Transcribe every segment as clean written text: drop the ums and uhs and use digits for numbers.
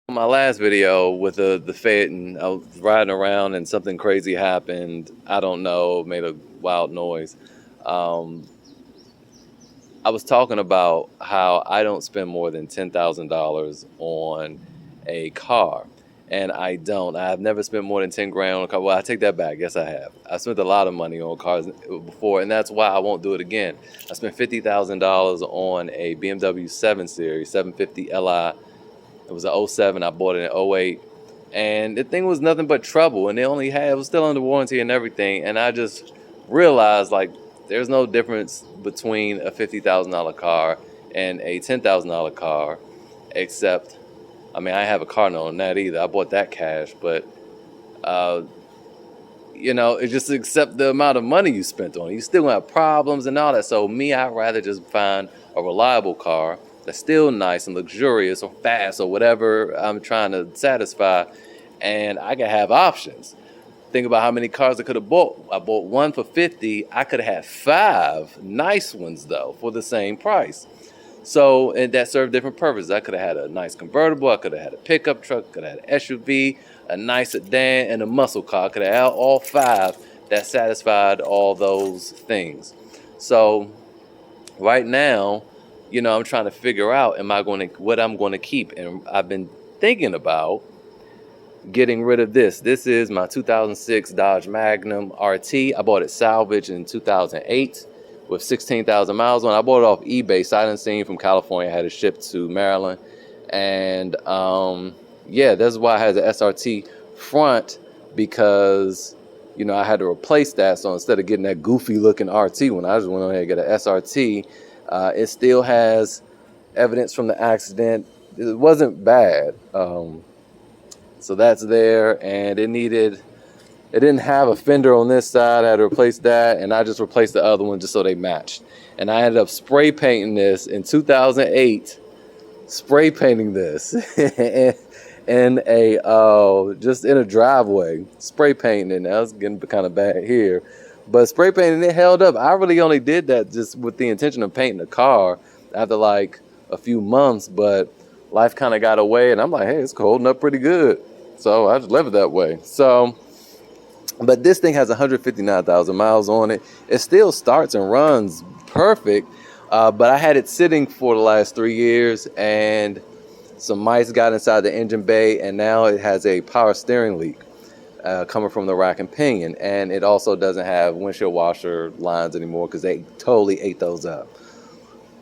My last video with the Phaeton, I was riding around and something crazy happened. I don't know, made a wild noise. Um, I was talking about how I don't spend more than $10,000 on a car, and I don't. I've never spent more than 10 grand on a car. Well, I take that back. Yes, I have. I spent a lot of money on cars before, and that's why I won't do it again. I spent $50,000 on a BMW 7 Series 750 Li. It was a '07. I bought it in '08. And the thing was nothing but trouble. And it was still under warranty and everything. And I just realized, like, there's no difference between a $50,000 car and a $10,000 car, except, I mean, I have a car note on that either. I bought that cash. But, uh, it's just accept the amount of money you spent on it. You still gonna have problems and all that. So me, I'd rather just find a reliable car that's still nice and luxurious or fast or whatever I'm trying to satisfy, and I can have options. Think about how many cars I could have bought. I bought one for 50. I could have had five nice ones though for the same price. So, and that served different purposes. I could have had a nice convertible. I could have had a pickup truck. Could have had an SUV, a nice sedan, and a muscle car. I could have had all five that satisfied all those things. So, right now, I'm trying to figure out what I'm going to keep, and I've been thinking about getting rid of this. This is my 2006 Dodge Magnum RT. I bought it salvaged in 2008 with 16,000 miles on it. I bought it off eBay, sight unseen from California. I had it shipped to Maryland. And yeah, that's why I had the SRT front, because, I had to replace that. So instead of getting that goofy looking RT when I just went ahead and get an SRT, it still has evidence from the accident. It wasn't bad. So that's there, and it didn't have a fender on this side. I had to replace that, and I just replaced the other one just so they matched. And I ended up spray painting this in 2008, spray painting this in just in a driveway, spray painting it. Now it's getting kind of bad here, but spray painting it held up. I really only did that just with the intention of painting the car after like a few months, but life kind of got away, and I'm like, hey, it's holding up pretty good. So I just left it that way. So, but this thing has 159,000 miles on it. It still starts and runs perfect, but I had it sitting for the last 3 years, and some mice got inside the engine bay, and now it has a power steering leak coming from the rack and pinion, and it also doesn't have windshield washer lines anymore because they totally ate those up.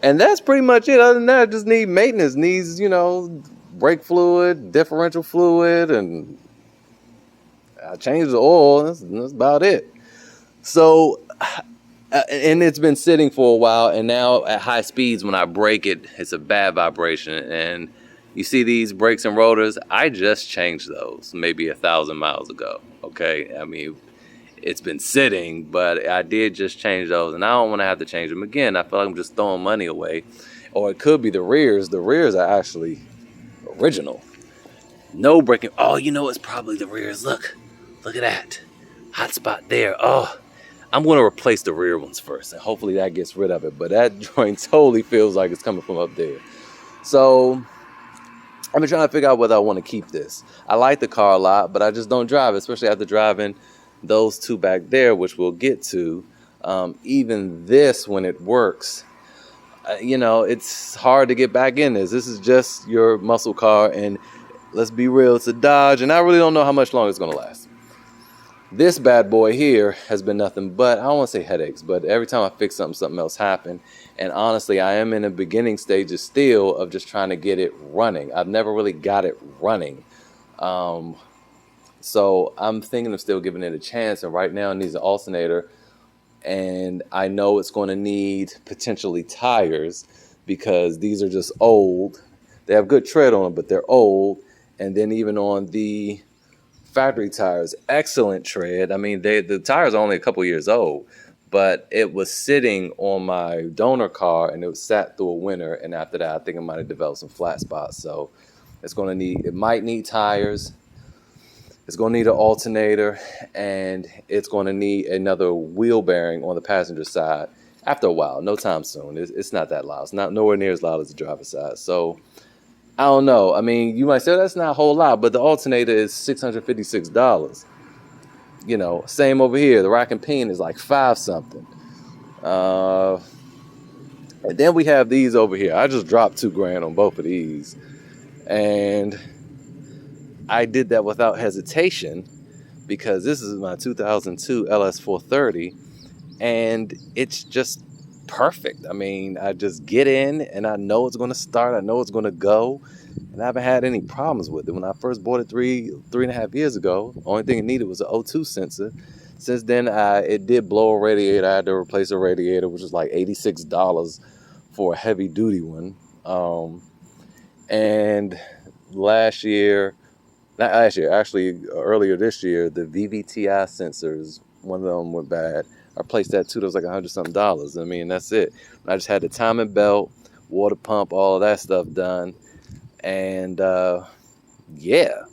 And that's pretty much it. Other than that, I just need maintenance. Needs, brake fluid, differential fluid, and I changed the oil. That's about it. So, and it's been sitting for a while, and now at high speeds, when I brake it, it's a bad vibration. And you see these brakes and rotors, I just changed those maybe 1,000 miles ago. Okay, I mean, it's been sitting, but I did just change those, and I don't want to have to change them again. I feel like I'm just throwing money away. Or it could be the rears. The rears are actually original. No braking. Oh, it's probably the rears. Look at that hot spot there. Oh, I'm going to replace the rear ones first, and hopefully that gets rid of it. But that joint totally feels like it's coming from up there. So I've been trying to figure out whether I want to keep this. I like the car a lot, but I just don't drive it, especially after driving those two back there, which we'll get to. Even this, when it works, it's hard to get back in this. This is just your muscle car, and let's be real, it's a Dodge, and I really don't know how much longer it's going to last. This bad boy here has been nothing but, I don't want to say headaches, but every time I fix something else happened. And honestly, I am in the beginning stages still of just trying to get it running. I've never really got it running. So I'm thinking of still giving it a chance. And right now it needs an alternator. And I know it's going to need potentially tires because these are just old. They have good tread on them, but they're old. And then even on the factory tires, excellent tread. I mean, the tires are only a couple years old, but it was sitting on my donor car, and it was sat through a winter. And after that, I think it might have developed some flat spots. So it might need tires. It's going to need an alternator, and it's going to need another wheel bearing on the passenger side after a while. No time soon. It's not that loud. It's not nowhere near as loud as the driver's side. So I don't know. I mean, you might say that's not a whole lot, but the alternator is $656. Same over here. The rack and pinion is like five something. Uh, and then we have these over here. I just dropped $2,000 on both of these, and I did that without hesitation because this is my 2002 LS430, and it's just perfect. I mean, I just get in and I know it's going to start. I know it's going to go, and I haven't had any problems with it. When I first bought it three and a half years ago, the only thing it needed was an O2 sensor. Since then, it did blow a radiator. I had to replace a radiator, which was like $86 for a heavy duty one. And actually earlier this year, the VVTi sensors, one of them went bad. I replaced that too. That was like $100 something. I mean, that's it. I just had the timing belt, water pump, all of that stuff done. And yeah,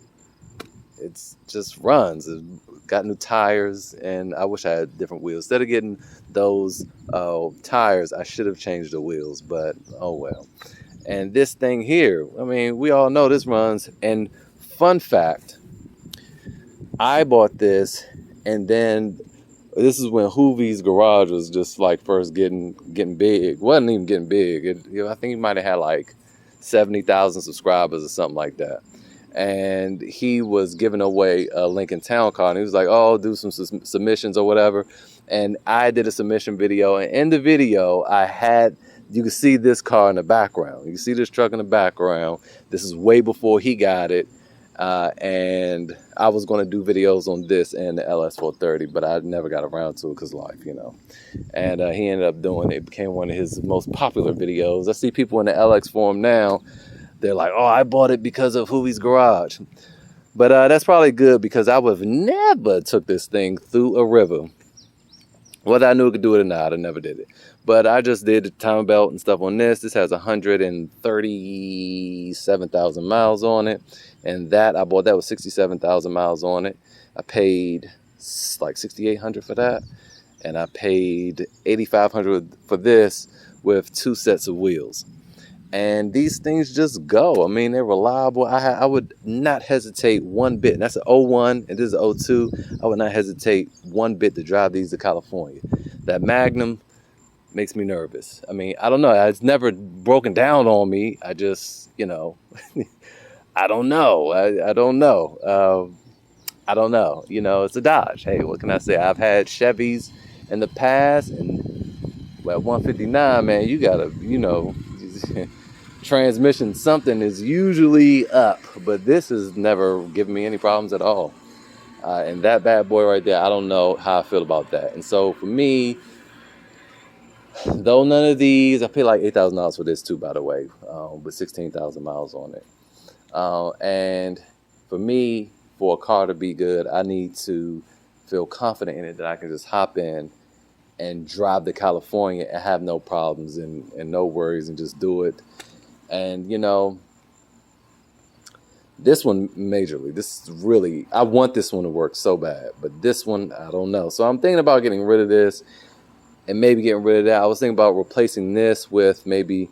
it's just runs. It got new tires, and I wish I had different wheels. Instead of getting those tires, I should have changed the wheels, but oh well. And this thing here, I mean, we all know this runs. And fun fact, I bought this, and then this is when Hoovie's Garage was just like first getting big. Wasn't even getting big. I think he might have had like 70,000 subscribers or something like that. And he was giving away a Lincoln Town Car, and he was like, "Oh, do some submissions or whatever." And I did a submission video, and in the video, you can see this car in the background. You can see this truck in the background. This is way before he got it. And I was going to do videos on this and the LS430, but I never got around to it because life, And he ended up doing it. It became one of his most popular videos. I see people in the LX forum now. They're like, "Oh, I bought it because of Hoovie's Garage." But that's probably good because I would have never took this thing through a river. Whether I knew it could do it or not, I never did it. But I just did the timing belt and stuff on this. This has 137,000 miles on it. And I bought that with 67,000 miles on it. I paid like $6,800 for that. And I paid $8,500 for this with 2 sets of wheels. And these things just go. I mean, they're reliable. I would not hesitate one bit. And that's an 01 and this is an 02. I would not hesitate one bit to drive these to California. That Magnum makes me nervous. I mean, I don't know. It's never broken down on me. I just, I don't know. I don't know. I don't know. It's a Dodge. Hey, what can I say? I've had Chevys in the past, and at 159, man, you gotta, transmission something is usually up, but this has never given me any problems at all. And that bad boy right there, I don't know how I feel about that. And so for me, though none of these, I pay like $8,000 for this too, by the way, with 16,000 miles on it. And for me, for a car to be good, I need to feel confident in it that I can just hop in and drive to California and have no problems and no worries and just do it. And, this one majorly, this is really, I want this one to work so bad, but this one, I don't know. So I'm thinking about getting rid of this and maybe getting rid of that. I was thinking about replacing this with maybe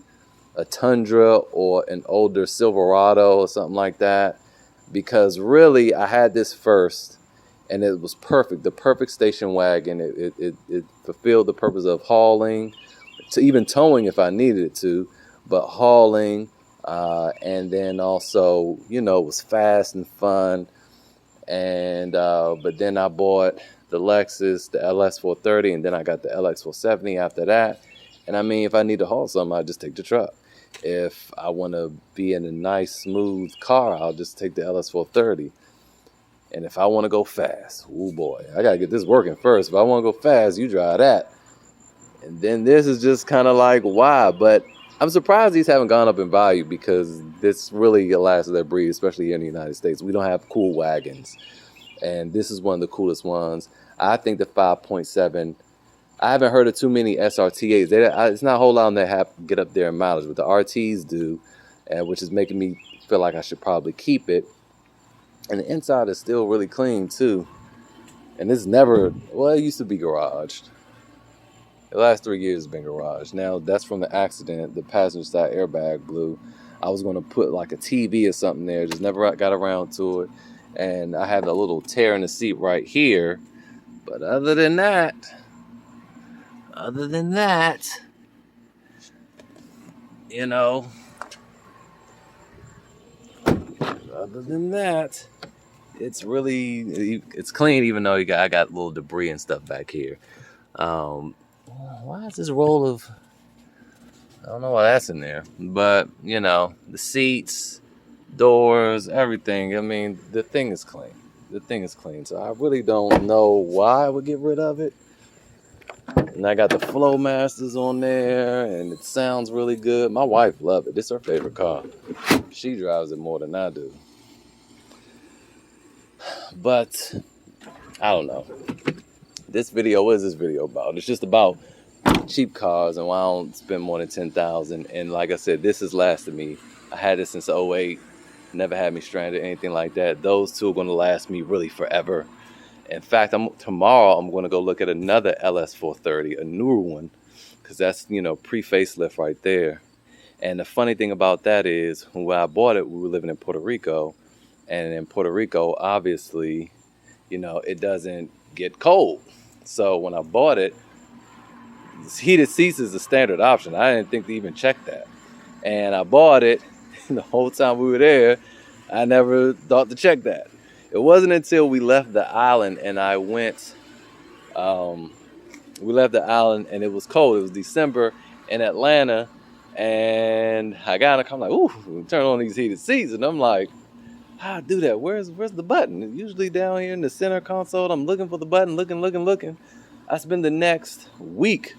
a Tundra or an older Silverado or something like that, because really I had this first and it was perfect, the perfect station wagon. It fulfilled the purpose of hauling, to even towing if I needed it to, but hauling, and then also, it was fast and fun. And but then I bought the Lexus, the LS430, and then I got the LX470 after that. And I mean, if I need to haul something, I just take the truck. If I want to be in a nice, smooth car, I'll just take the LS430. And if I want to go fast, oh boy, I got to get this working first. If I want to go fast, you drive that. And then this is just kind of like, why? But I'm surprised these haven't gone up in value, because this really a last of their breed, especially here in the United States. We don't have cool wagons. And this is one of the coolest ones. I think the 5.7, I haven't heard of too many SRT8s. It's not a whole lot on that get up there in mileage, but the RTs do, which is making me feel like I should probably keep it. And the inside is still really clean too. And it's never, well, it used to be garaged. The last 3 years has been garage. Now, that's from the accident. The passenger side airbag blew. I was going to put like a TV or something there, just never got around to it. And I had a little tear in the seat right here. But other than that, you know, it's clean, even though I got a little debris and stuff back here. Why is this roll of, I don't know why that's in there, but the seats, doors, everything. I mean, the thing is clean. So I really don't know why I would get rid of it. And I got the Flowmasters on there, and it sounds really good. My wife loves it. This is her favorite car. She drives it more than I do. But I don't know. What is this video about? It's just about cheap cars and why I don't spend more than $10,000. And like I said, this has lasted me. I had this since 2008. Never had me stranded, anything like that. Those two are going to last me really forever. In fact, tomorrow I'm going to go look at another LS430, a newer one, because that's, pre-facelift right there. And the funny thing about that is, when I bought it, we were living in Puerto Rico. And in Puerto Rico, obviously, it doesn't get cold. So when I bought it, heated seats is a standard option. I didn't think to even check that. And I bought it, and the whole time we were there, I never thought to check that. It wasn't until we left the island and I went, we left the island and it was cold. It was December in Atlanta. And I got in the car, I'm like, ooh, turn on these heated seats. And I'm like, how I do that? Where's the button? It's usually down here in the center console. I'm looking for the button, looking. I spend the next week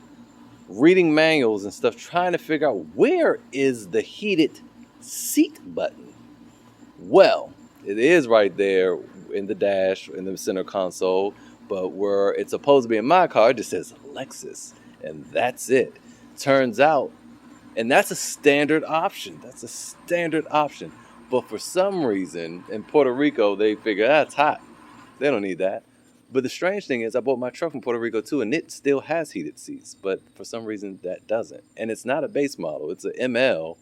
reading manuals and stuff, trying to figure out where is the heated seat button. Well, it is right there in the dash, in the center console, but where it's supposed to be in my car, it just says Lexus, and that's it. Turns out, and that's a standard option. But for some reason, in Puerto Rico, they figure that's hot. They don't need that. But the strange thing is, I bought my truck from Puerto Rico too, and it still has heated seats. But for some reason, that doesn't. And it's not a base model. It's an ML.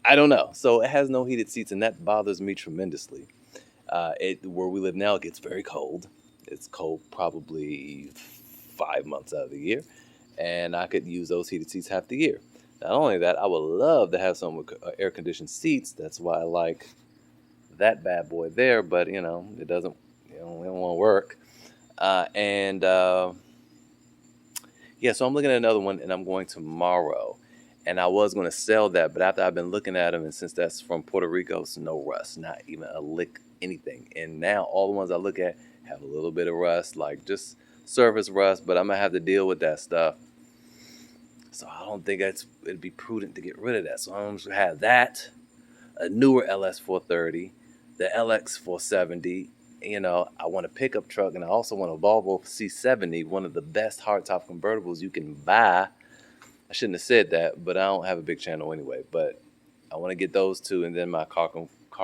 I don't know. So it has no heated seats, and that bothers me tremendously. Where we live now, it gets very cold. It's cold probably 5 months out of the year. And I could use those heated seats half the year. Not only that, I would love to have some with air-conditioned seats. That's why I like that bad boy there. But, it doesn't, it won't work. So I'm looking at another one, and I'm going tomorrow. And I was going to sell that, but after I've been looking at them, and since that's from Puerto Rico, it's no rust, not even a lick, anything. And now all the ones I look at have a little bit of rust, like just surface rust, but I'm going to have to deal with that stuff. So I don't think it'd be prudent to get rid of that. So I'm going to have that, a newer LS430, the LX470. I want a pickup truck, and I also want a Volvo C70, one of the best hardtop convertibles you can buy. I shouldn't have said that, but I don't have a big channel anyway. But I want to get those two, and then my car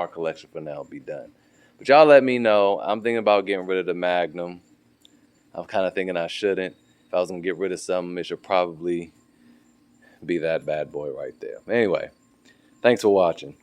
collection for now will be done. But y'all let me know. I'm thinking about getting rid of the Magnum. I'm kind of thinking I shouldn't. If I was going to get rid of something, it should probably be that bad boy right there. Anyway, thanks for watching.